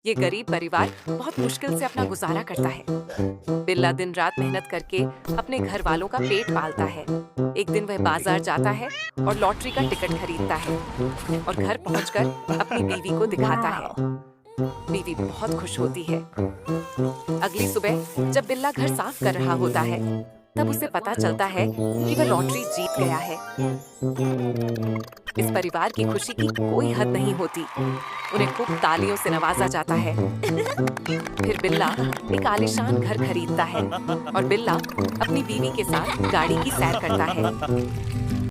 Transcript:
ये गरीब परिवार बहुत मुश्किल से अपना गुजारा करता है। बिल्ला दिन रात मेहनत करके अपने घर वालों का पेट पालता है। एक दिन वह बाजार जाता है और लॉटरी का टिकट खरीदता है और घर पहुंचकर अपनी बीवी को दिखाता है। बीवी बहुत खुश होती है। अगली सुबह जब बिल्ला घर साफ कर रहा होता है, तब उसे पता चलता है कि वह लॉटरी जीत गया है। इस परिवार की खुशी की कोई हद नहीं होती। उन्हें खूब तालियों से नवाजा जाता है। फिर बिल्ला एक आलीशान घर खरीदता है और बिल्ला अपनी बीवी के साथ गाड़ी की सैर करता है।